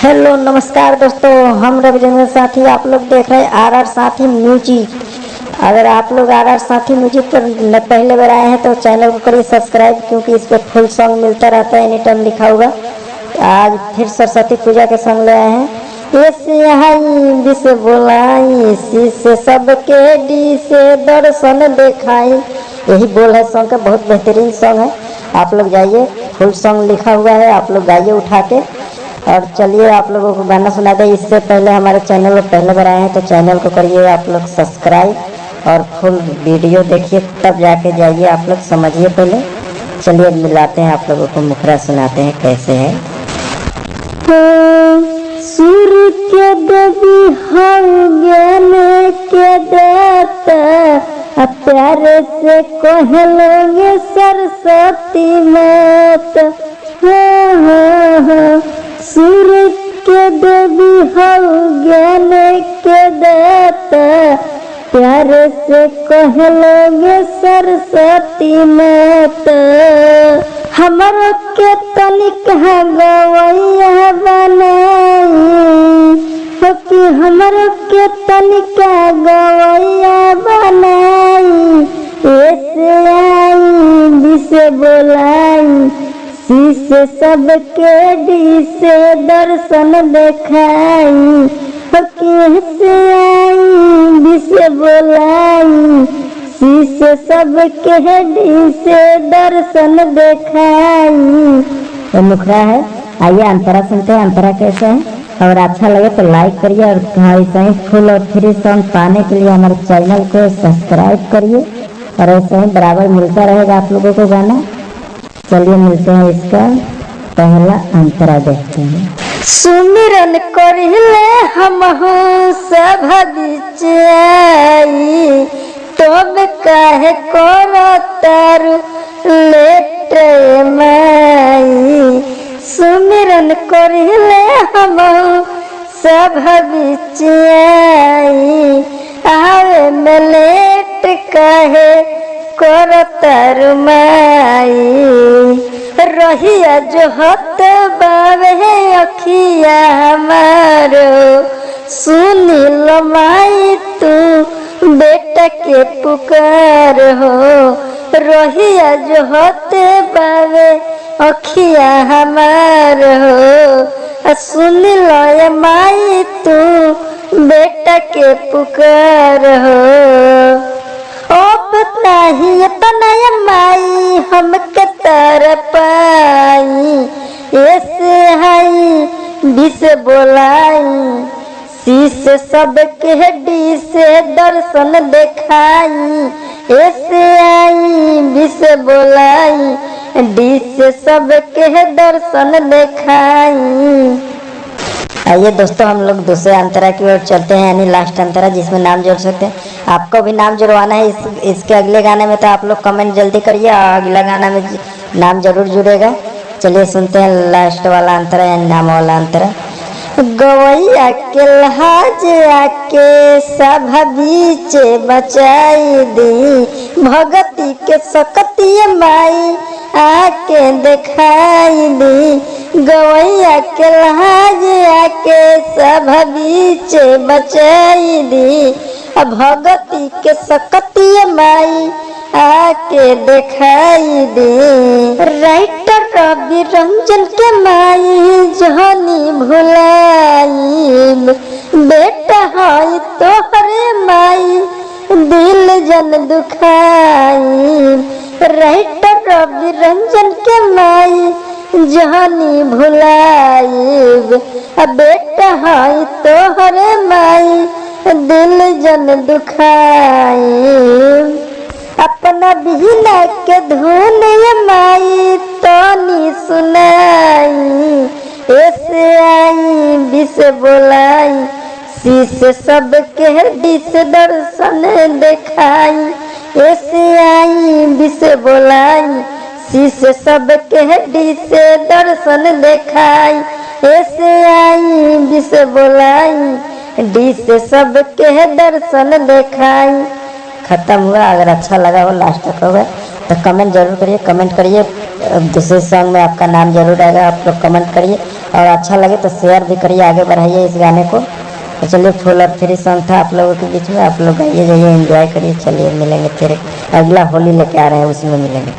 Hello नमस्कार दोस्तों, हम रविचंद्र साथी, आप लोग देख रहे हैं आर साथी म्यूजिक। अगर आप लोग आर साथी म्यूजिक पर पहले बार आए हैं तो चैनल को करिए सब्सक्राइब, क्योंकि इस पर फुल सॉन्ग मिलता रहता है, एनी टाइम लिखा होगा। आज फिर सरस्वती पूजा के सॉन्ग ले आए हैं। ऐसे आई दिस बोलाई सी से सबके डी से दर्शन दिखाई, यही बोल है सॉन्ग का। बहुत बेहतरीन सॉन्ग है, आप लोग जाइए, फुल सॉन्ग लिखा हुआ है, आप लोग गाइए उठा के। और चलिए आप लोगों को गाना सुना दे। इससे पहले हमारे चैनल पर पहले बार आए हैं तो चैनल को करिए आप लोग सब्सक्राइब और फुल वीडियो देखिए, तब जाके जाइए आप लोग समझिए पहले। चलिए मिलाते हैं आप लोगों को, मुखरा सुनाते हैं कैसे है। सूर्य के देवी हो ज्ञान के दाता, प्यारे से कह लोगे सरस्वती माता। सूर्य के देवी हो ज्ञान के दाता, प्यारे से कह लोगे सरस्वती माता। हमारो के तनिक गवैया बनाई हो कि हमारो के तनिक गवैया बनाई। ऐसे आई दिसे बोलाई से सबके डी से दर्शन दिखाई। कैसे आई दिसे बोलाई से सबके डी से दर्शन दिखाई। तो मुखरा है, आइए अंतरा सुनते हैं अंतरा कैसे है। और अच्छा लगे तो लाइक करिए, और ऐसे ही फुल और फ्री सॉन्ग पाने के लिए हमारे चैनल को सब्सक्राइब करिए, और ऐसे ही बराबर मिलता रहेगा आप लोगों को गाना। चलिए मिलते हैं, इसका पहला अंतरा देखते हैं। सुमिरन करिले हम सब बीच आई, तब काहे करतारु लेट माई। सुमिरन करिले हम सब बीच आई, आवे में लेट काहे करतारु माई। रहिया जो हत बावे अखिया हमारो, सुनिल माई तू बेटा के पुकार हो। रहिया जो हत बावे अखिया हमार हो, सुनिल माई तू बेटा के पुकार हो। नहीं तनय माई हम के तर पाई। ऐसे आई बिस बोलाई शीश सबके डी से दर्शन दिखाई। ऐसे आई बिस बोलाई डी से सबके दर्शन दिखाई। आइए दोस्तों, हम लोग दूसरे अंतरा की ओर चलते हैं, यानी लास्ट अंतरा जिसमें नाम जोड़ सकते हैं। आपको भी नाम जुड़वाना है इसके अगले गाने में, तो आप लोग कमेंट जल्दी करिए, अगला गाना में नाम जरूर जुड़ेगा। चलिए सुनते हैं लास्ट वाला अंतरा, यानी नाम वाला अंतरा। गवैया के लहाज आके सब बीच बचाई दी, भगती के सकती माई आके दिखाई दी। गवैया के लहाज आके सब बीच बचाई दी, भगती के सकती माई आके दिखाई दे। राइटर रवि रंजन के माई जहनी भुलाई, बेटा है तोहरे माई दिल जन दुखाई। राइटर रवि रंजन के माई जहनी भुलाई, बेटा है तोहरे माई दिल जन दुखाई। अपना बिना के धुन माई तनी सुनाई। ऐसे आई बिस बोलाई शीश सबके डिस दर्शन दिखाई। ऐसे आई बिस बोलाई शीश सबके डिस दर्शन दिखाई। ऐसे आई बिस बोलाई डिस सबके दर्शन दिखाई। खत्म हुआ। अगर अच्छा लगा हो लास्ट तक होगा तो कमेंट जरूर करिए, कमेंट करिए। दूसरे सॉन्ग में आपका नाम जरूर आएगा, आप लोग कमेंट करिए। और अच्छा लगे तो शेयर भी करिए, आगे बढ़ाइए इस गाने को। तो चलिए, फुल और फ्री सॉन्ग था आप लोगों के बीच में, आप लोग गाइए जाइए, एंजॉय करिए। चलिए मिलेंगे फिर, अगला होली लेके आ रहे हैं, उसमें मिलेंगे।